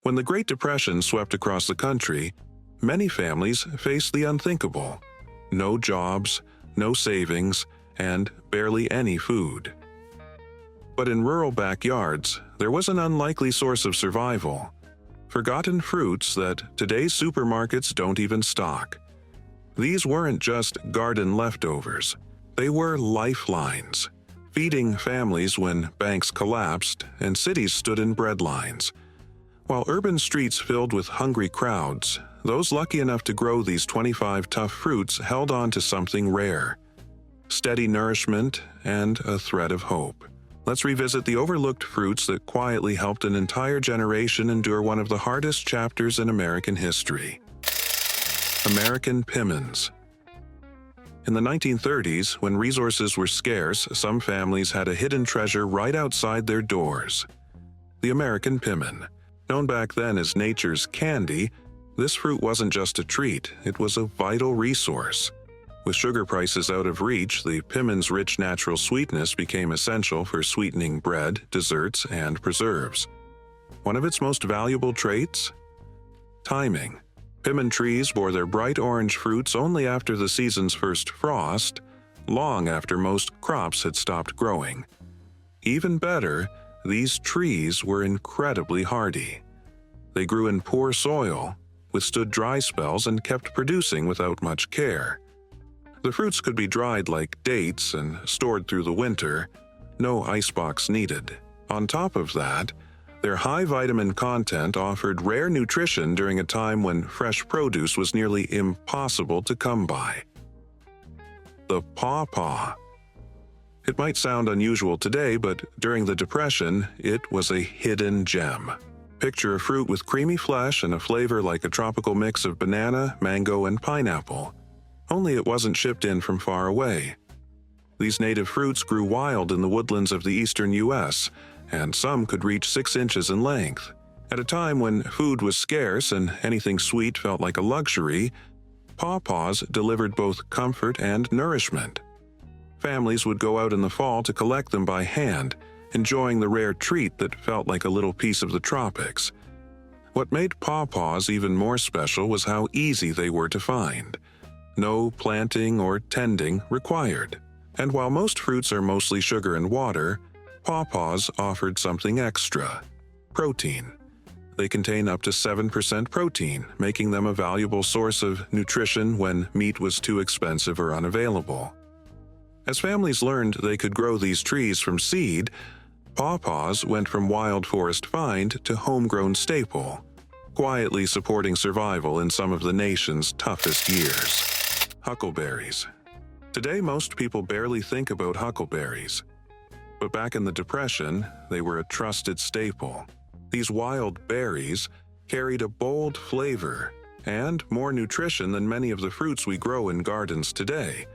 When the Great Depression swept across the country, many families faced the unthinkable: no jobs, no savings, and barely any food. But in rural backyards, there was an unlikely source of survival: forgotten fruits that today's supermarkets don't even stock. These weren't just garden leftovers. They were lifelines, feeding families when banks collapsed and cities stood in breadlines. While urban streets filled with hungry crowds, those lucky enough to grow these 25 tough fruits held on to something rare: steady nourishment and a thread of hope. Let's revisit the overlooked fruits that quietly helped an entire generation endure one of the hardest chapters in American history. American Pimmons. In the 1930s, when resources were scarce, some families had a hidden treasure right outside their doors: the American Pimmon. Known back then as nature's candy, this fruit wasn't just a treat, it was a vital resource. With sugar prices out of reach, the pimmon's rich natural sweetness became essential for sweetening bread, desserts, and preserves. One of its most valuable traits? Timing. Pimmon trees bore their bright orange fruits only after the season's first frost, long after most crops had stopped growing. Even better, these trees were incredibly hardy. They grew in poor soil, withstood dry spells, and kept producing without much care. The fruits could be dried like dates and stored through the winter, no icebox needed. On top of that, their high vitamin content offered rare nutrition during a time when fresh produce was nearly impossible to come by. The pawpaw. It might sound unusual today, but during the Depression, it was a hidden gem. Picture a fruit with creamy flesh and a flavor like a tropical mix of banana, mango, and pineapple. Only it wasn't shipped in from far away. These native fruits grew wild in the woodlands of the eastern U.S., and some could reach 6 inches in length. At a time when food was scarce and anything sweet felt like a luxury, pawpaws delivered both comfort and nourishment. Families would go out in the fall to collect them by hand, enjoying the rare treat that felt like a little piece of the tropics. What made pawpaws even more special was how easy they were to find. No planting or tending required. And while most fruits are mostly sugar and water, pawpaws offered something extra: protein. They contain up to 7% protein, making them a valuable source of nutrition when meat was too expensive or unavailable. As families learned they could grow these trees from seed, pawpaws went from wild forest find to homegrown staple, quietly supporting survival in some of the nation's toughest years. Huckleberries. Today, most people barely think about huckleberries. But back in the Depression, they were a trusted staple. These wild berries carried a bold flavor and more nutrition than many of the fruits we grow in gardens today.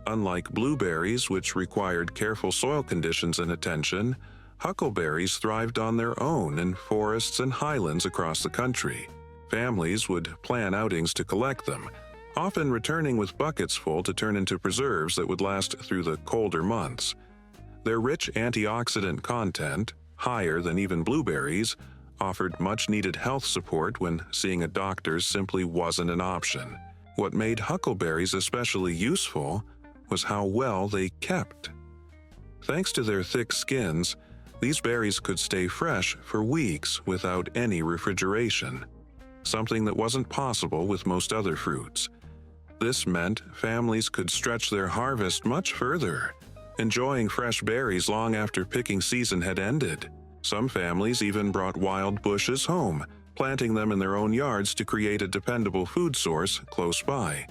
Unlike blueberries, which required careful soil conditions and attention, huckleberries thrived on their own in forests and highlands across the country. Families would plan outings to collect them, often returning with buckets full to turn into preserves that would last through the colder months. Their rich antioxidant content, higher than even blueberries, offered much-needed health support when seeing a doctor simply wasn't an option. What made huckleberries especially useful was how well they kept. Thanks to their thick skins, these berries could stay fresh for weeks without any refrigeration, something that wasn't possible with most other fruits. This meant families could stretch their harvest much further, enjoying fresh berries long after picking season had ended. Some families even brought wild bushes home, planting them in their own yards to create a dependable food source close by.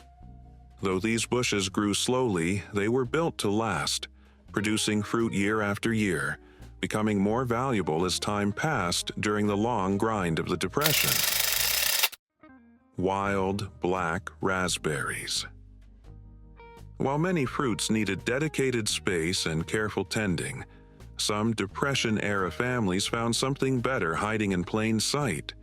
Though these bushes grew slowly, they were built to last, producing fruit year after year, becoming more valuable as time passed during the long grind of the Depression. Wild black raspberries. While many fruits needed dedicated space and careful tending, some Depression-era families found something better hiding in plain sight: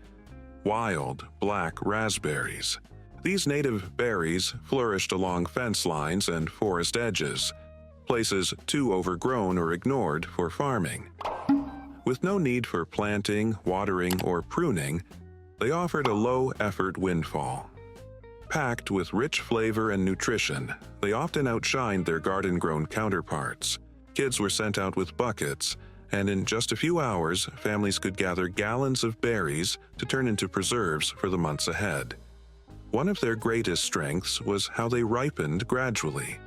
wild black raspberries. These native berries flourished along fence lines and forest edges, places too overgrown or ignored for farming. With no need for planting, watering, or pruning, they offered a low-effort windfall. Packed with rich flavor and nutrition, they often outshined their garden-grown counterparts. Kids were sent out with buckets, and in just a few hours, families could gather gallons of berries to turn into preserves for the months ahead. One of their greatest strengths was how they ripened gradually.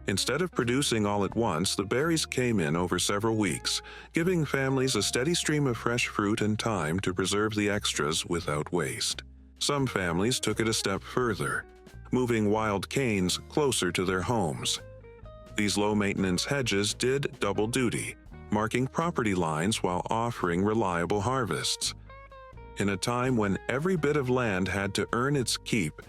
Instead of producing all at once, the berries came in over several weeks, giving families a steady stream of fresh fruit and time to preserve the extras without waste. Some families took it a step further, moving wild canes closer to their homes. These low-maintenance hedges did double duty, marking property lines while offering reliable harvests. In a time when every bit of land had to earn its keep,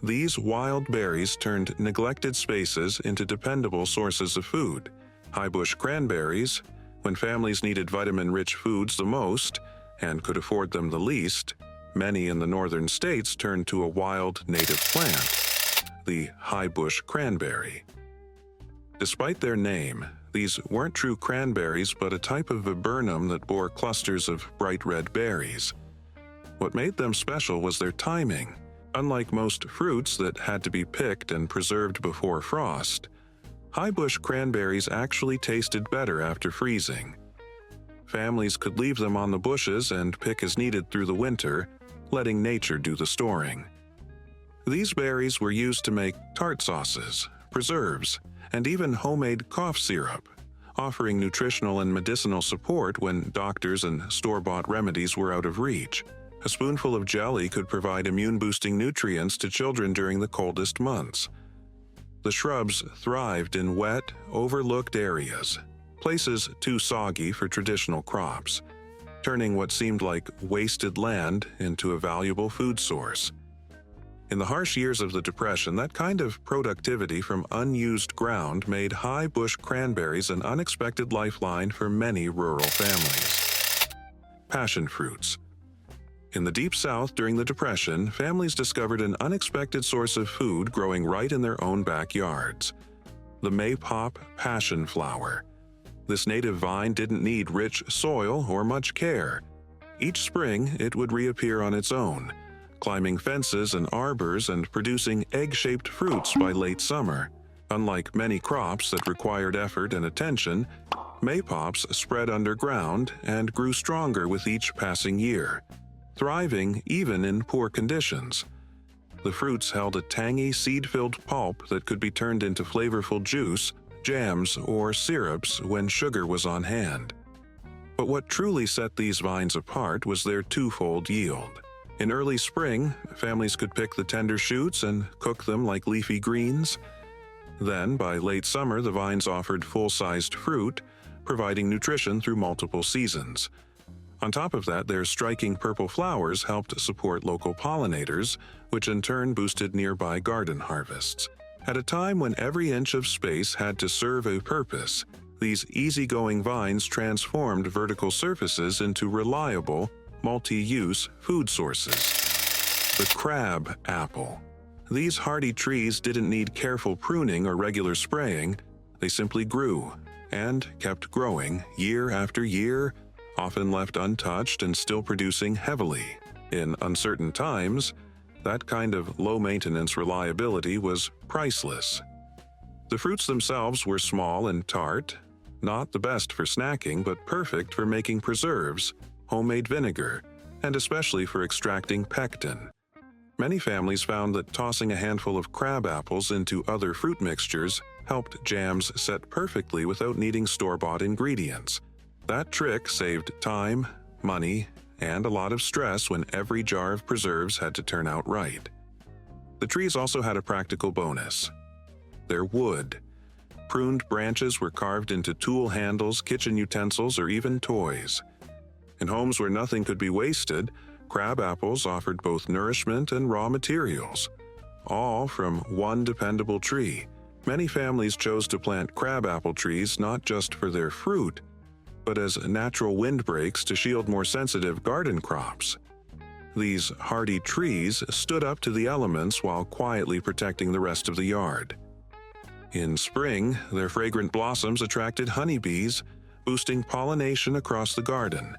these wild berries turned neglected spaces into dependable sources of food. High-bush cranberries, when families needed vitamin-rich foods the most and could afford them the least, many in the northern states turned to a wild native plant, the high-bush cranberry. Despite their name, these weren't true cranberries but a type of viburnum that bore clusters of bright red berries. What made them special was their timing. Unlike most fruits that had to be picked and preserved before frost, high-bush cranberries actually tasted better after freezing. Families could leave them on the bushes and pick as needed through the winter, letting nature do the storing. These berries were used to make tart sauces, preserves, and even homemade cough syrup, offering nutritional and medicinal support when doctors and store-bought remedies were out of reach. A spoonful of jelly could provide immune-boosting nutrients to children during the coldest months. The shrubs thrived in wet, overlooked areas, places too soggy for traditional crops, turning what seemed like wasted land into a valuable food source. In the harsh years of the Depression, that kind of productivity from unused ground made high-bush cranberries an unexpected lifeline for many rural families. Passion fruits. In the Deep South during the Depression, families discovered an unexpected source of food growing right in their own backyards: the maypop passion flower. This native vine didn't need rich soil or much care. Each spring, it would reappear on its own, climbing fences and arbors and producing egg-shaped fruits by late summer. Unlike many crops that required effort and attention, maypops spread underground and grew stronger with each passing year, thriving even in poor conditions. The fruits held a tangy, seed-filled pulp that could be turned into flavorful juice, jams, or syrups when sugar was on hand. But what truly set these vines apart was their twofold yield. In early spring, families could pick the tender shoots and cook them like leafy greens. Then, by late summer, the vines offered full-sized fruit, providing nutrition through multiple seasons. On top of that, their striking purple flowers helped support local pollinators, which in turn boosted nearby garden harvests. At a time when every inch of space had to serve a purpose, these easygoing vines transformed vertical surfaces into reliable, multi-use food sources. The crab apple. These hardy trees didn't need careful pruning or regular spraying. They simply grew and kept growing year after year, often left untouched and still producing heavily. In uncertain times, that kind of low-maintenance reliability was priceless. The fruits themselves were small and tart, not the best for snacking, but perfect for making preserves, homemade vinegar, and especially for extracting pectin. Many families found that tossing a handful of crab apples into other fruit mixtures helped jams set perfectly without needing store-bought ingredients. That trick saved time, money, and a lot of stress when every jar of preserves had to turn out right. The trees also had a practical bonus: their wood. Pruned branches were carved into tool handles, kitchen utensils, or even toys. In homes where nothing could be wasted, crab apples offered both nourishment and raw materials, all from one dependable tree. Many families chose to plant crab apple trees not just for their fruit, but as natural windbreaks to shield more sensitive garden crops. These hardy trees stood up to the elements while quietly protecting the rest of the yard. In spring, their fragrant blossoms attracted honeybees, boosting pollination across the garden,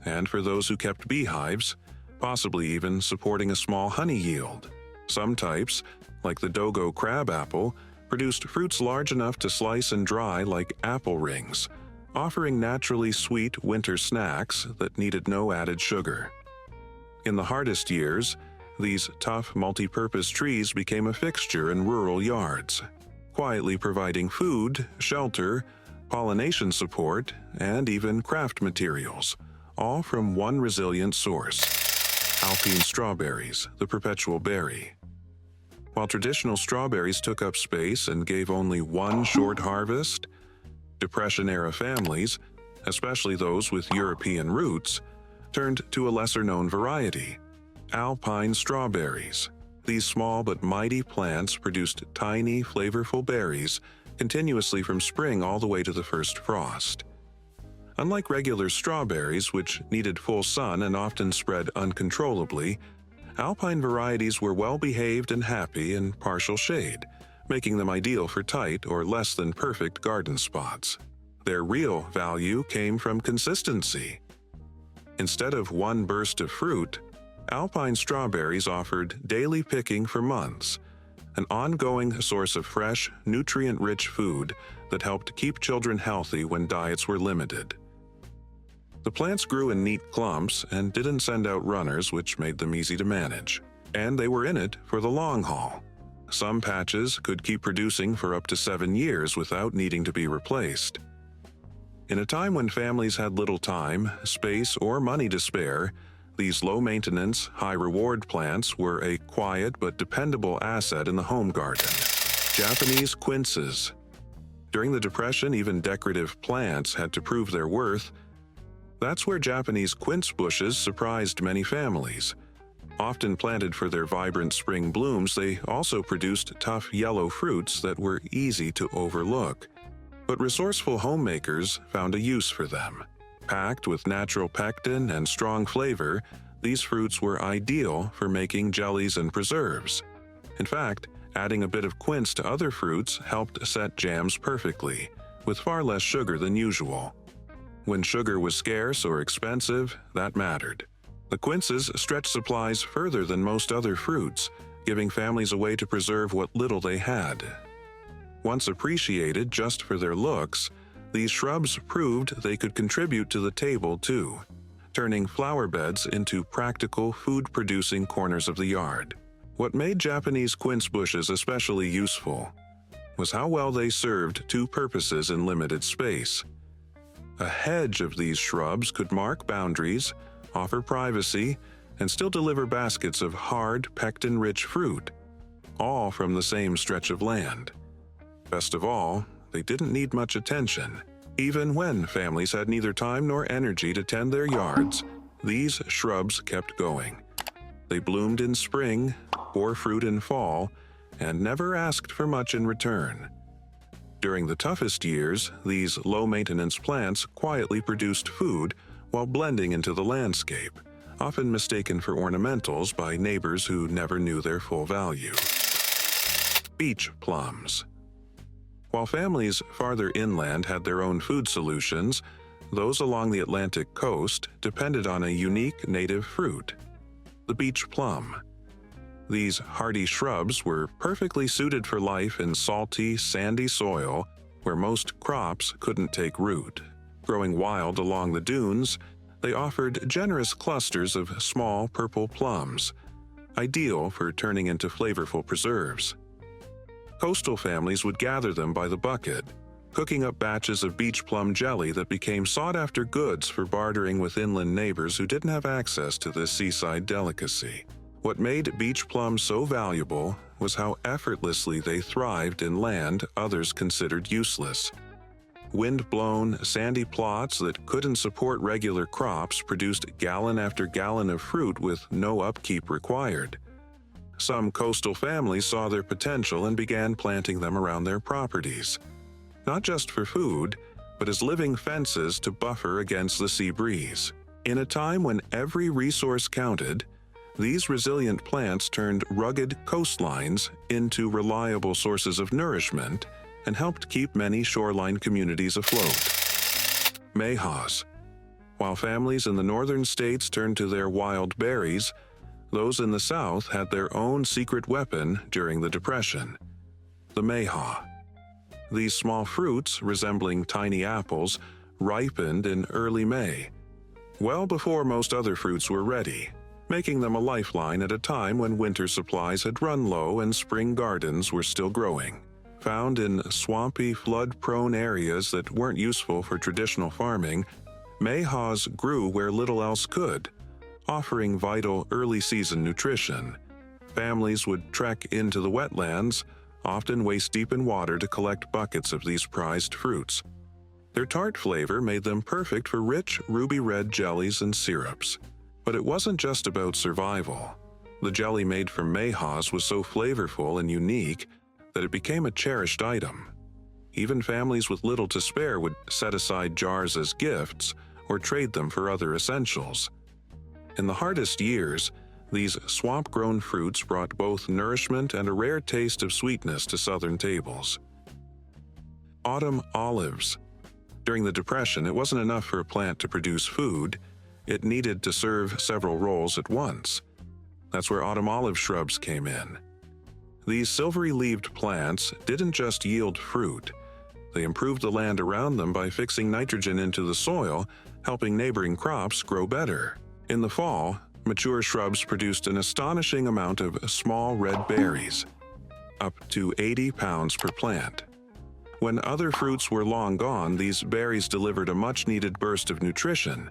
and for those who kept beehives, possibly even supporting a small honey yield. Some types, like the Dogo crabapple, produced fruits large enough to slice and dry like apple rings, offering naturally sweet winter snacks that needed no added sugar. In the hardest years, these tough multi-purpose trees became a fixture in rural yards, quietly providing food, shelter, pollination support, and even craft materials, all from one resilient source: Alpine strawberries, the perpetual berry. While traditional strawberries took up space and gave only one short harvest, Depression-era families, especially those with European roots, turned to a lesser-known variety: Alpine strawberries. These small but mighty plants produced tiny, flavorful berries continuously from spring all the way to the first frost. Unlike regular strawberries, which needed full sun and often spread uncontrollably, Alpine varieties were well-behaved and happy in partial shade, making them ideal for tight or less than perfect garden spots. Their real value came from consistency. Instead of one burst of fruit, Alpine strawberries offered daily picking for months, an ongoing source of fresh, nutrient-rich food that helped keep children healthy when diets were limited. The plants grew in neat clumps and didn't send out runners, which made them easy to manage. And they were in it for the long haul. Some patches could keep producing for up to 7 years without needing to be replaced. In a time when families had little time, space, or money to spare, these low-maintenance, high-reward plants were a quiet but dependable asset in the home garden. Japanese quinces. During the Depression, even decorative plants had to prove their worth. That's where Japanese quince bushes surprised many families. Often planted for their vibrant spring blooms, they also produced tough yellow fruits that were easy to overlook. But resourceful homemakers found a use for them. Packed with natural pectin and strong flavor, these fruits were ideal for making jellies and preserves. In fact, adding a bit of quince to other fruits helped set jams perfectly, with far less sugar than usual. When sugar was scarce or expensive, that mattered. The quinces stretched supplies further than most other fruits, giving families a way to preserve what little they had. Once appreciated just for their looks, these shrubs proved they could contribute to the table too, turning flower beds into practical food-producing corners of the yard. What made Japanese quince bushes especially useful was how well they served two purposes in limited space. A hedge of these shrubs could mark boundaries, offer privacy, and still deliver baskets of hard, pectin-rich fruit, all from the same stretch of land. Best of all, they didn't need much attention. Even when families had neither time nor energy to tend their yards, these shrubs kept going. They bloomed in spring, bore fruit in fall, and never asked for much in return. During the toughest years, these low-maintenance plants quietly produced food while blending into the landscape, often mistaken for ornamentals by neighbors who never knew their full value. Beach plums. While families farther inland had their own food solutions, those along the Atlantic coast depended on a unique native fruit: the beach plum. These hardy shrubs were perfectly suited for life in salty, sandy soil where most crops couldn't take root. Growing wild along the dunes, they offered generous clusters of small purple plums, ideal for turning into flavorful preserves. Coastal families would gather them by the bucket, cooking up batches of beach plum jelly that became sought-after goods for bartering with inland neighbors who didn't have access to this seaside delicacy. What made beach plums so valuable was how effortlessly they thrived in land others considered useless. Wind-blown, sandy plots that couldn't support regular crops produced gallon after gallon of fruit with no upkeep required. Some coastal families saw their potential and began planting them around their properties, not just for food, but as living fences to buffer against the sea breeze. In a time when every resource counted, these resilient plants turned rugged coastlines into reliable sources of nourishment and helped keep many shoreline communities afloat. mayhaws. While families in the northern states turned to their wild berries, those in the south had their own secret weapon during the Depression: the mayhaw. These small fruits, resembling tiny apples, ripened in early May, well before most other fruits were ready, making them a lifeline at a time when winter supplies had run low and spring gardens were still growing. Found in swampy, flood-prone areas that weren't useful for traditional farming, mayhaws grew where little else could, offering vital early-season nutrition. Families would trek into the wetlands, often waist-deep in water to collect buckets of these prized fruits. Their tart flavor made them perfect for rich, ruby-red jellies and syrups. But it wasn't just about survival. The jelly made from mayhaws was so flavorful and unique that it became a cherished item. Even families with little to spare would set aside jars as gifts or trade them for other essentials. In the hardest years, these swamp-grown fruits brought both nourishment and a rare taste of sweetness to southern tables. Autumn olives. During the Depression, it wasn't enough for a plant to produce food. It needed to serve several roles at once. That's where autumn olive shrubs came in. These silvery-leaved plants didn't just yield fruit. They improved the land around them by fixing nitrogen into the soil, helping neighboring crops grow better. In the fall, mature shrubs produced an astonishing amount of small red berries, up to 80 pounds per plant. When other fruits were long gone, these berries delivered a much-needed burst of nutrition.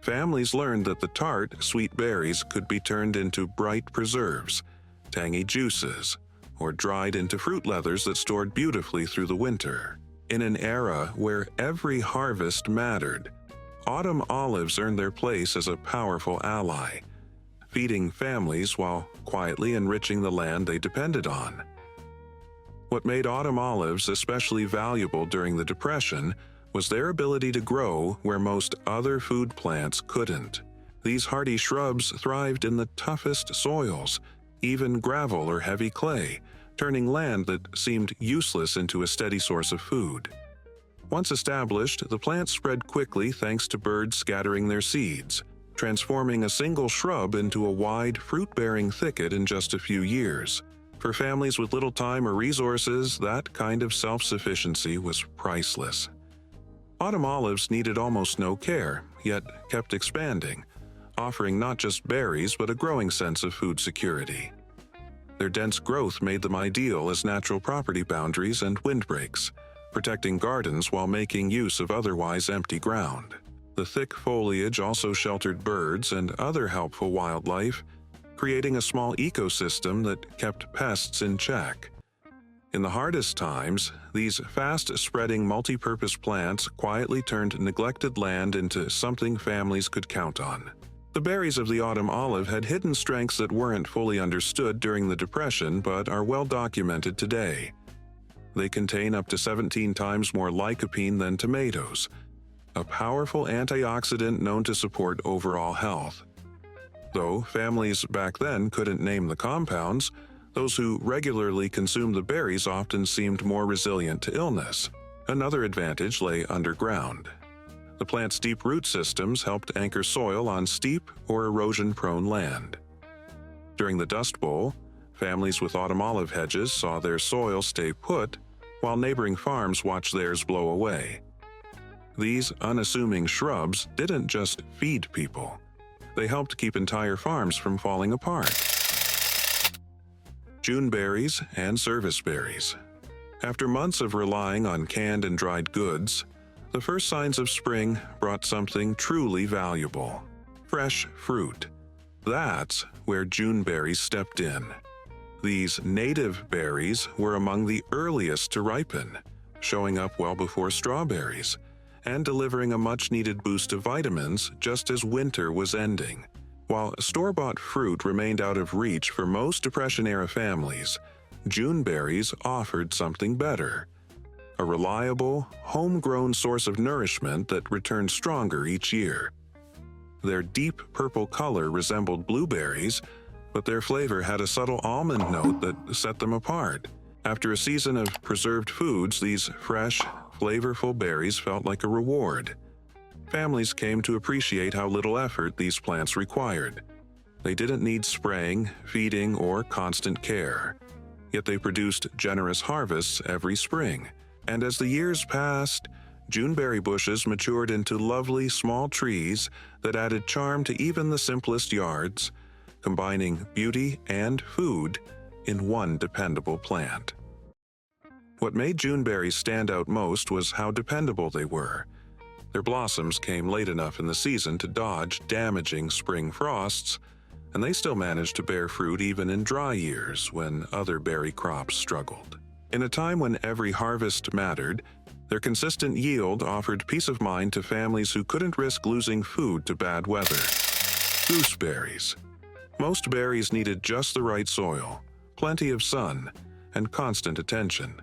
Families learned that the tart, sweet berries could be turned into bright preserves, tangy juices, or dried into fruit leathers that stored beautifully through the winter. In an era where every harvest mattered, autumn olives earned their place as a powerful ally, feeding families while quietly enriching the land they depended on. What made autumn olives especially valuable during the Depression was their ability to grow where most other food plants couldn't. These hardy shrubs thrived in the toughest soils, even gravel or heavy clay, turning land that seemed useless into a steady source of food. Once established, the plants spread quickly thanks to birds scattering their seeds, transforming a single shrub into a wide, fruit-bearing thicket in just a few years. For families with little time or resources, that kind of self-sufficiency was priceless. Autumn olives needed almost no care, yet kept expanding, offering not just berries but a growing sense of food security. Their dense growth made them ideal as natural property boundaries and windbreaks, protecting gardens while making use of otherwise empty ground. The thick foliage also sheltered birds and other helpful wildlife, creating a small ecosystem that kept pests in check. In the hardest times, these fast-spreading multi-purpose plants quietly turned neglected land into something families could count on. The berries of the autumn olive had hidden strengths that weren't fully understood during the Depression but are well documented today. They contain up to 17 times more lycopene than tomatoes, a powerful antioxidant known to support overall health. Though families back then couldn't name the compounds, those who regularly consumed the berries often seemed more resilient to illness. Another advantage lay underground. The plant's deep root systems helped anchor soil on steep or erosion-prone land. During the Dust Bowl, families with autumn olive hedges saw their soil stay put, while neighboring farms watched theirs blow away. These unassuming shrubs didn't just feed people. They helped keep entire farms from falling apart. June berries and service berries. After months of relying on canned and dried goods, the first signs of spring brought something truly valuable: fresh fruit. That's where June berries stepped in. These native berries were among the earliest to ripen, showing up well before strawberries, and delivering a much-needed boost of vitamins just as winter was ending. While store-bought fruit remained out of reach for most Depression-era families, June berries offered something better: a reliable, homegrown source of nourishment that returned stronger each year. Their deep purple color resembled blueberries, but their flavor had a subtle almond note that set them apart. After a season of preserved foods, these fresh, flavorful berries felt like a reward. families came to appreciate how little effort these plants required. They didn't need spraying, feeding, or constant care. Yet they produced generous harvests every spring. And as the years passed, Juneberry bushes matured into lovely small trees that added charm to even the simplest yards, combining beauty and food in one dependable plant. What made Juneberries stand out most was how dependable they were. Their blossoms came late enough in the season to dodge damaging spring frosts, and they still managed to bear fruit even in dry years when other berry crops struggled. In a time when every harvest mattered, their consistent yield offered peace of mind to families who couldn't risk losing food to bad weather. Gooseberries. Most berries needed just the right soil, plenty of sun, and constant attention,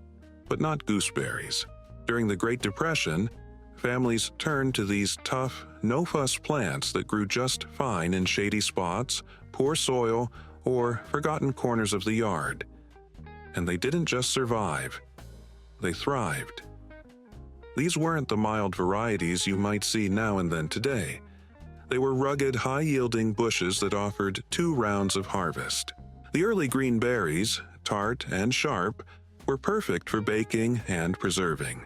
but not gooseberries. During the Great Depression, families turned to these tough, no-fuss plants that grew just fine in shady spots, poor soil, or forgotten corners of the yard. And they didn't just survive, they thrived. These weren't the mild varieties you might see now and then today. They were rugged, high-yielding bushes that offered 2 rounds of harvest. The early green berries, tart and sharp, were perfect for baking and preserving.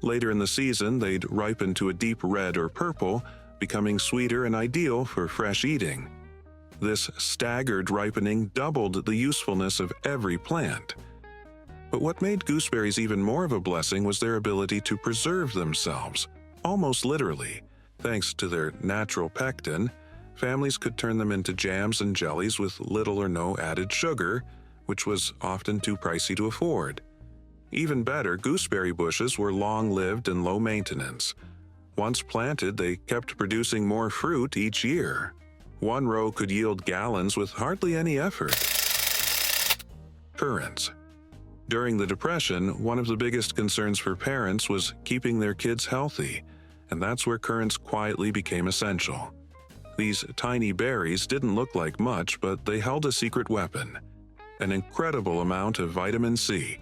Later in the season, they'd ripen to a deep red or purple, becoming sweeter and ideal for fresh eating. This staggered ripening doubled the usefulness of every plant. But what made gooseberries even more of a blessing was their ability to preserve themselves, almost literally. Thanks to their natural pectin, families could turn them into jams and jellies with little or no added sugar, which was often too pricey to afford. Even better, gooseberry bushes were long-lived and low maintenance. Once planted, they kept producing more fruit each year. One row could yield gallons with hardly any effort. Currants. During the Depression, one of the biggest concerns for parents was keeping their kids healthy, and that's where currants quietly became essential. These tiny berries didn't look like much, but they held a secret weapon: an incredible amount of vitamin C,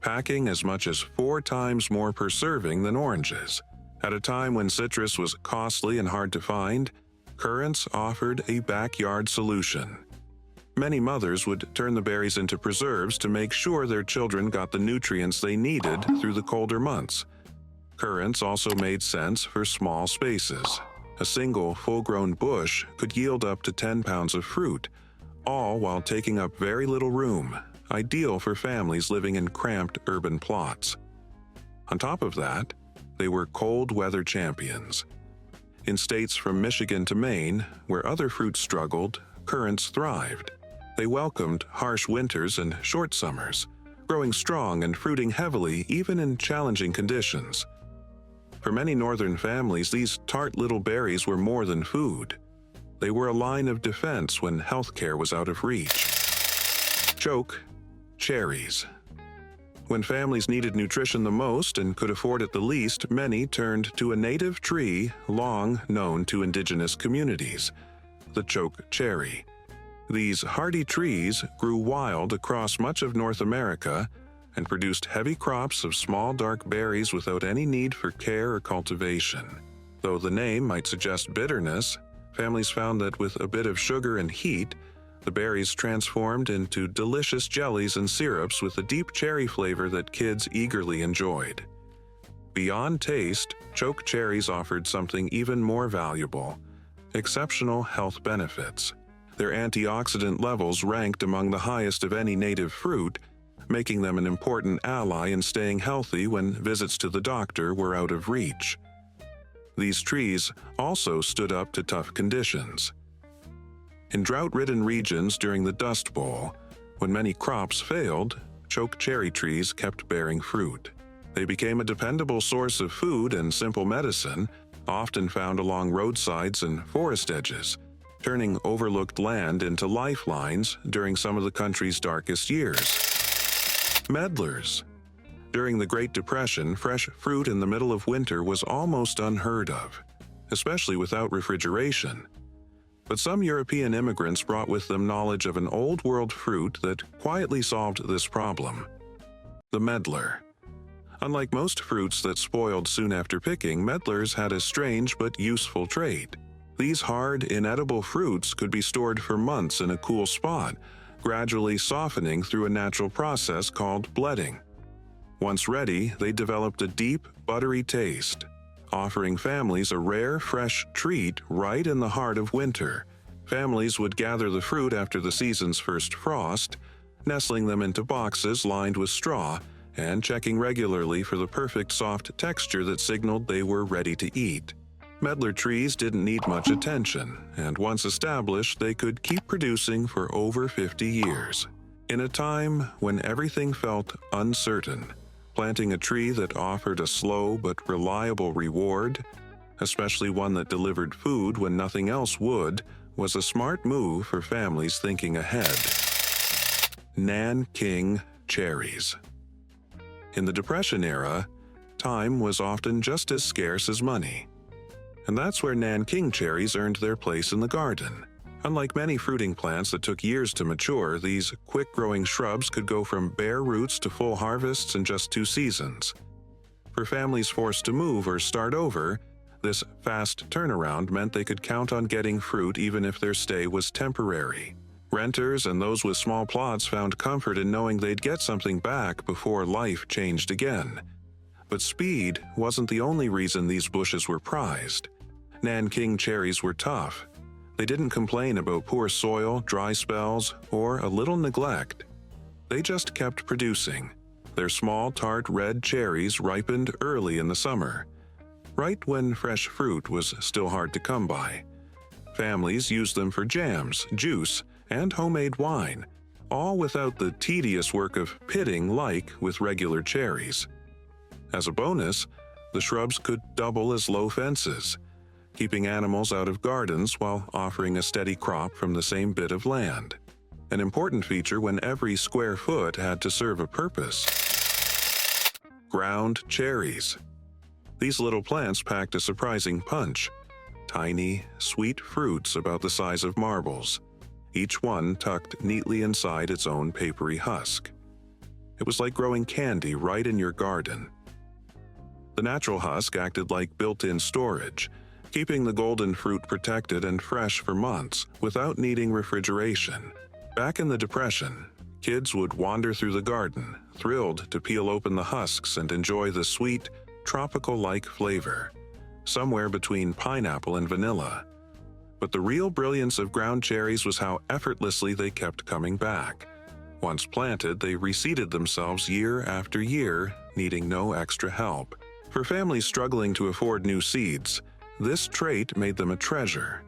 packing as much as 4 times more per serving than oranges. At a time when citrus was costly and hard to find, currants offered a backyard solution. Many mothers would turn the berries into preserves to make sure their children got the nutrients they needed through the colder months. Currants also made sense for small spaces. A single full-grown bush could yield up to 10 pounds of fruit, all while taking up very little room, ideal for families living in cramped urban plots. On top of that, they were cold weather champions. In states from Michigan to Maine, where other fruits struggled, currants thrived. They welcomed harsh winters and short summers, growing strong and fruiting heavily even in challenging conditions. For many northern families, these tart little berries were more than food. They were a line of defense when healthcare was out of reach. Choke cherries. When families needed nutrition the most and could afford it the least, many turned to a native tree long known to indigenous communities, the choke cherry. These hardy trees grew wild across much of North America and produced heavy crops of small dark berries without any need for care or cultivation. Though the name might suggest bitterness, families found that with a bit of sugar and heat, the berries transformed into delicious jellies and syrups with a deep cherry flavor that kids eagerly enjoyed. Beyond taste, choke cherries offered something even more valuable: exceptional health benefits. Their antioxidant levels ranked among the highest of any native fruit, making them an important ally in staying healthy when visits to the doctor were out of reach. These trees also stood up to tough conditions. In drought-ridden regions during the Dust Bowl, when many crops failed, choke cherry trees kept bearing fruit. They became a dependable source of food and simple medicine, often found along roadsides and forest edges, turning overlooked land into lifelines during some of the country's darkest years. Medlars. During the Great Depression, fresh fruit in the middle of winter was almost unheard of, especially without refrigeration. But some European immigrants brought with them knowledge of an old-world fruit that quietly solved this problem: the medlar. Unlike most fruits that spoiled soon after picking, medlars had a strange but useful trait. These hard, inedible fruits could be stored for months in a cool spot, gradually softening through a natural process called bledding. Once ready, they developed a deep, buttery taste, offering families a rare, fresh treat right in the heart of winter. Families would gather the fruit after the season's first frost, nestling them into boxes lined with straw and checking regularly for the perfect soft texture that signaled they were ready to eat. Medlar trees didn't need much attention, and once established, they could keep producing for over 50 years. In a time when everything felt uncertain, planting a tree that offered a slow but reliable reward, especially one that delivered food when nothing else would, was a smart move for families thinking ahead. Nanking cherries. In the Depression era, time was often just as scarce as money. And that's where Nanking cherries earned their place in the garden. Unlike many fruiting plants that took years to mature, these quick-growing shrubs could go from bare roots to full harvests in just 2 seasons. For families forced to move or start over, this fast turnaround meant they could count on getting fruit even if their stay was temporary. Renters and those with small plots found comfort in knowing they'd get something back before life changed again. But speed wasn't the only reason these bushes were prized. Nanking cherries were tough. They didn't complain about poor soil, dry spells, or a little neglect. They just kept producing. Their small, tart red cherries ripened early in the summer, right when fresh fruit was still hard to come by. Families used them for jams, juice, and homemade wine, all without the tedious work of pitting like with regular cherries. As a bonus, the shrubs could double as low fences, keeping animals out of gardens while offering a steady crop from the same bit of land. An important feature when every square foot had to serve a purpose. Ground cherries. These little plants packed a surprising punch. Tiny, sweet fruits about the size of marbles, each one tucked neatly inside its own papery husk. It was like growing candy right in your garden. The natural husk acted like built-in storage, keeping the golden fruit protected and fresh for months without needing refrigeration. Back in the Depression, kids would wander through the garden, thrilled to peel open the husks and enjoy the sweet, tropical-like flavor, somewhere between pineapple and vanilla. But the real brilliance of ground cherries was how effortlessly they kept coming back. Once planted, they reseeded themselves year after year, needing no extra help. For families struggling to afford new seeds, this trait made them a treasure.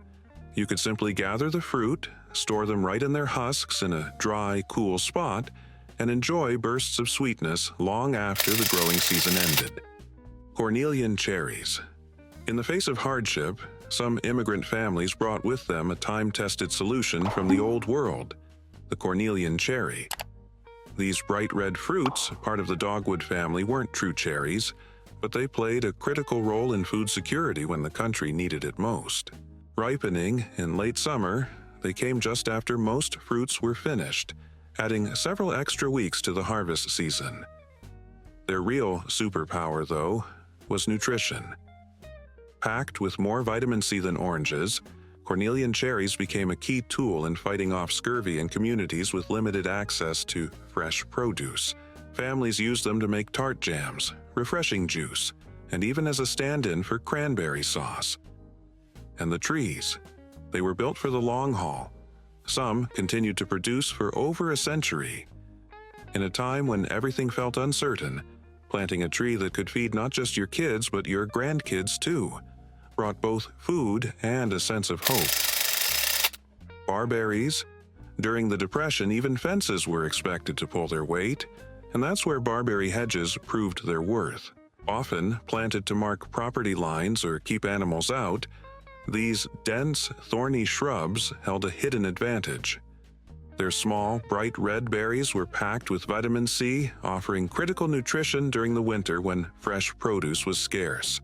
You could simply gather the fruit, store them right in their husks in a dry, cool spot, and enjoy bursts of sweetness long after the growing season ended. Cornelian cherries. In the face of hardship, some immigrant families brought with them a time-tested solution from the old world, the Cornelian cherry. These bright red fruits, part of the dogwood family, weren't true cherries, but they played a critical role in food security when the country needed it most. Ripening in late summer, they came just after most fruits were finished, adding several extra weeks to the harvest season. Their real superpower, though, was nutrition. Packed with more vitamin C than oranges, Cornelian cherries became a key tool in fighting off scurvy in communities with limited access to fresh produce. Families used them to make tart jams, refreshing juice, and even as a stand-in for cranberry sauce. And the trees. They were built for the long haul. Some continued to produce for over a century. In a time when everything felt uncertain, planting a tree that could feed not just your kids but your grandkids too brought both food and a sense of hope. Barberries. During the Depression, even fences were expected to pull their weight, and that's where barberry hedges proved their worth. Often planted to mark property lines or keep animals out, these dense, thorny shrubs held a hidden advantage. Their small, bright red berries were packed with vitamin C, offering critical nutrition during the winter when fresh produce was scarce.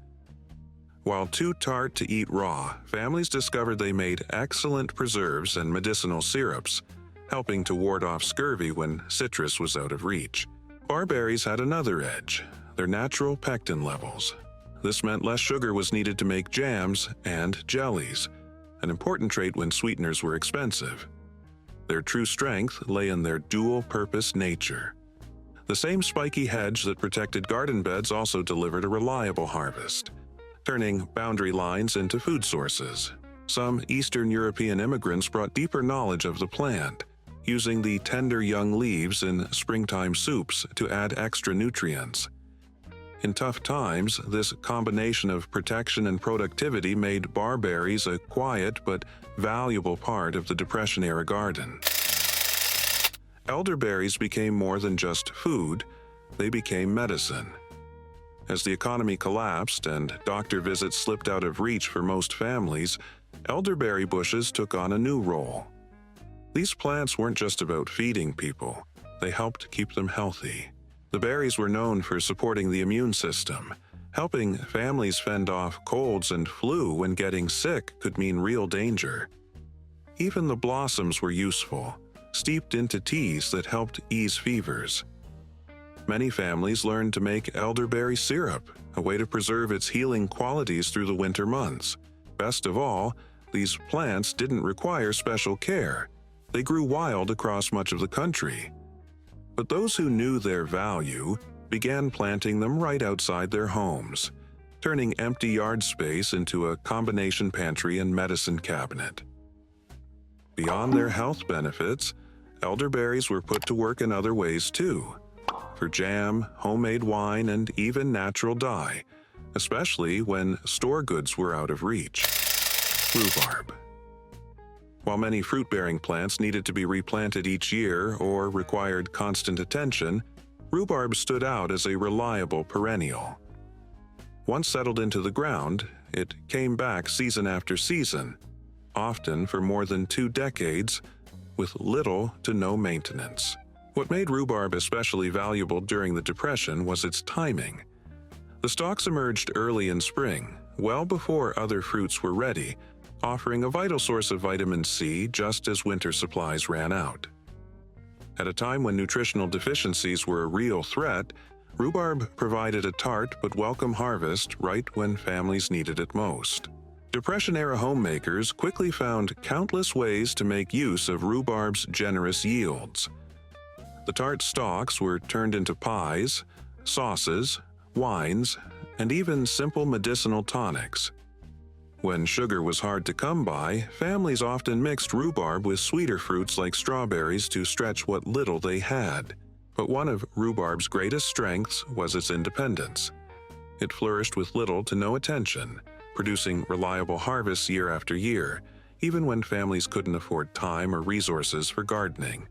While too tart to eat raw, families discovered they made excellent preserves and medicinal syrups, helping to ward off scurvy when citrus was out of reach. Barberries had another edge. their natural pectin levels. This meant less sugar was needed to make jams and jellies, an important trait when sweeteners were expensive. Their true strength lay in their dual-purpose nature. The same spiky hedge that protected garden beds also delivered a reliable harvest, turning boundary lines into food sources. Some Eastern European immigrants brought deeper knowledge of the plant, using the tender young leaves in springtime soups to add extra nutrients. In tough times, this combination of protection and productivity made barberries a quiet but valuable part of the Depression-era garden. Elderberries became more than just food, they became medicine. As the economy collapsed and doctor visits slipped out of reach for most families, elderberry bushes took on a new role. These plants weren't just about feeding people, they helped keep them healthy. The berries were known for supporting the immune system, helping families fend off colds and flu when getting sick could mean real danger. Even the blossoms were useful, steeped into teas that helped ease fevers. Many families learned to make elderberry syrup, a way to preserve its healing qualities through the winter months. Best of all, these plants didn't require special care. They grew wild across much of the country. But those who knew their value began planting them right outside their homes, turning empty yard space into a combination pantry and medicine cabinet. Beyond their health benefits, elderberries were put to work in other ways too, for jam, homemade wine, and even natural dye, especially when store goods were out of reach. Rhubarb. While many fruit-bearing plants needed to be replanted each year or required constant attention, rhubarb stood out as a reliable perennial. Once settled into the ground, it came back season after season, often for more than 2 decades, with little to no maintenance. What made rhubarb especially valuable during the Depression was its timing. The stalks emerged early in spring, well before other fruits were ready, offering a vital source of vitamin C just as winter supplies ran out. At a time when nutritional deficiencies were a real threat, rhubarb provided a tart but welcome harvest right when families needed it most. Depression-era homemakers quickly found countless ways to make use of rhubarb's generous yields. The tart stalks were turned into pies, sauces, wines, and even simple medicinal tonics. When sugar was hard to come by, families often mixed rhubarb with sweeter fruits like strawberries to stretch what little they had. But one of rhubarb's greatest strengths was its independence. It flourished with little to no attention, producing reliable harvests year after year, even when families couldn't afford time or resources for gardening.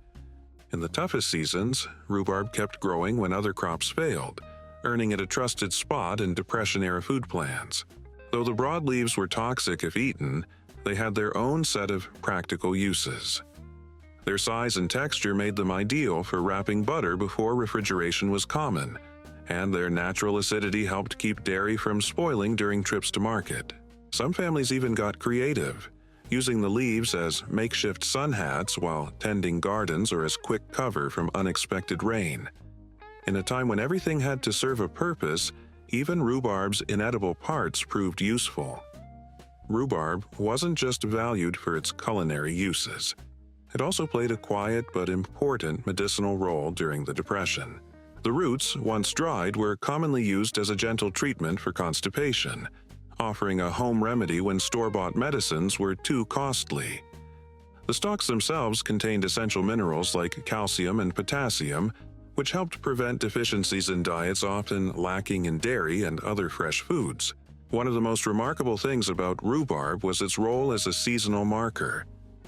In the toughest seasons, rhubarb kept growing when other crops failed, earning it a trusted spot in Depression-era food plans. Though the broad leaves were toxic if eaten, they had their own set of practical uses. Their size and texture made them ideal for wrapping butter before refrigeration was common, and their natural acidity helped keep dairy from spoiling during trips to market. Some families even got creative, using the leaves as makeshift sun hats while tending gardens or as quick cover from unexpected rain. In a time when everything had to serve a purpose, even rhubarb's inedible parts proved useful. Rhubarb wasn't just valued for its culinary uses. It also played a quiet but important medicinal role during the Depression. The roots, once dried, were commonly used as a gentle treatment for constipation, offering a home remedy when store-bought medicines were too costly. The stalks themselves contained essential minerals like calcium and potassium, which helped prevent deficiencies in diets often lacking in dairy and other fresh foods. One of the most remarkable things about rhubarb was its role as a seasonal marker.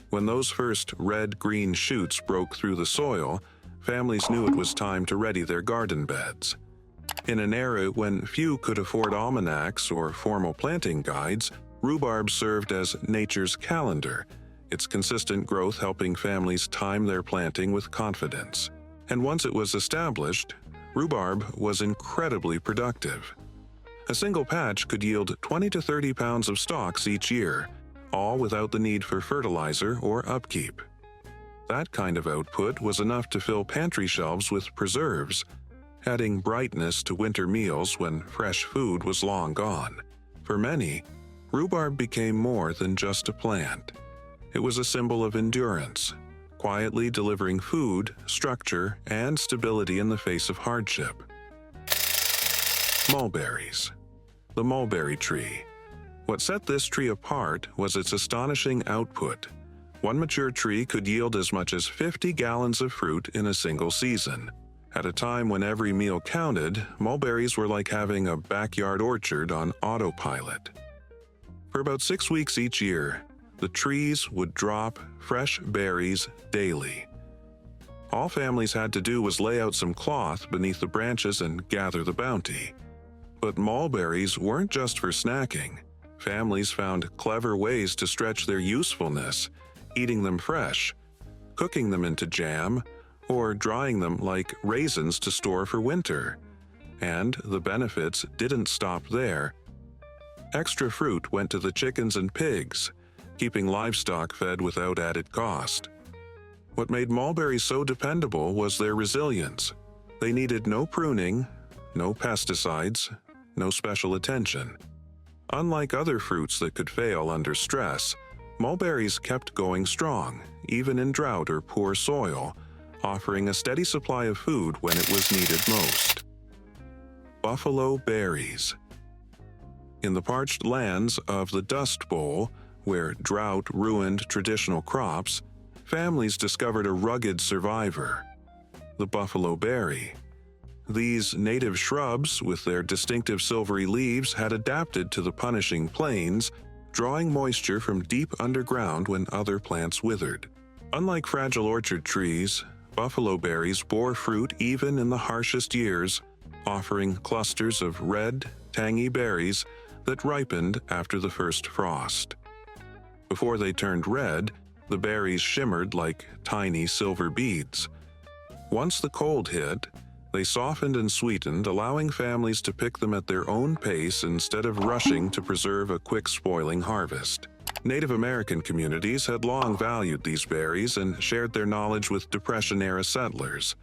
When those first red-green shoots broke through the soil, families knew it was time to ready their garden beds. In an era when few could afford almanacs or formal planting guides, rhubarb served as nature's calendar, its consistent growth helping families time their planting with confidence. And once it was established, rhubarb was incredibly productive. A single patch could yield 20 to 30 pounds of stalks each year, all without the need for fertilizer or upkeep. That kind of output was enough to fill pantry shelves with preserves, adding brightness to winter meals when fresh food was long gone. For many, rhubarb became more than just a plant. It was a symbol of endurance, quietly delivering food, structure, and stability in the face of hardship. Mulberries. The mulberry tree. What set this tree apart was its astonishing output. One mature tree could yield as much as 50 gallons of fruit in a single season. At a time when every meal counted, mulberries were like having a backyard orchard on autopilot. For about 6 weeks each year, the trees would drop fresh berries daily. All families had to do was lay out some cloth beneath the branches and gather the bounty. But mulberries weren't just for snacking. Families found clever ways to stretch their usefulness, eating them fresh, cooking them into jam, or drying them like raisins to store for winter. And the benefits didn't stop there. Extra fruit went to the chickens and pigs, keeping livestock fed without added cost. What made mulberries so dependable was their resilience. They needed no pruning, no pesticides, no special attention. Unlike other fruits that could fail under stress, mulberries kept going strong, even in drought or poor soil, offering a steady supply of food when it was needed most. Buffalo berries. In the parched lands of the Dust Bowl, where drought ruined traditional crops, families discovered a rugged survivor: the buffalo berry. These native shrubs, with their distinctive silvery leaves, had adapted to the punishing plains, drawing moisture from deep underground when other plants withered. Unlike fragile orchard trees, buffalo berries bore fruit even in the harshest years, offering clusters of red, tangy berries that ripened after the first frost. Before they turned red, the berries shimmered like tiny silver beads. Once the cold hit, they softened and sweetened, allowing families to pick them at their own pace instead of rushing to preserve a quick-spoiling harvest. Native American communities had long valued these berries and shared their knowledge with Depression-era settlers.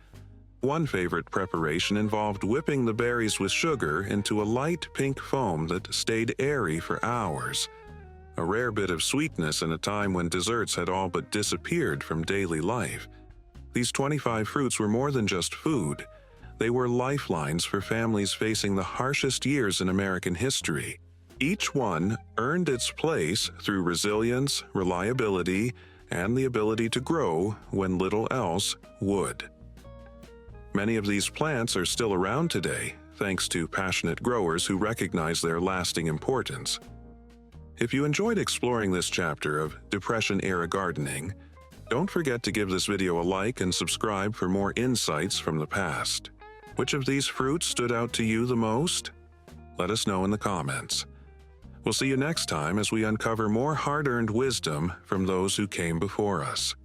One favorite preparation involved whipping the berries with sugar into a light pink foam that stayed airy for hours, a rare bit of sweetness in a time when desserts had all but disappeared from daily life. These 25 fruits were more than just food. They were lifelines for families facing the harshest years in American history. Each one earned its place through resilience, reliability, and the ability to grow when little else would. Many of these plants are still around today, thanks to passionate growers who recognize their lasting importance. If you enjoyed exploring this chapter of Depression-era gardening, don't forget to give this video a like and subscribe for more insights from the past. Which of these fruits stood out to you the most? Let us know in the comments. We'll see you next time as we uncover more hard-earned wisdom from those who came before us.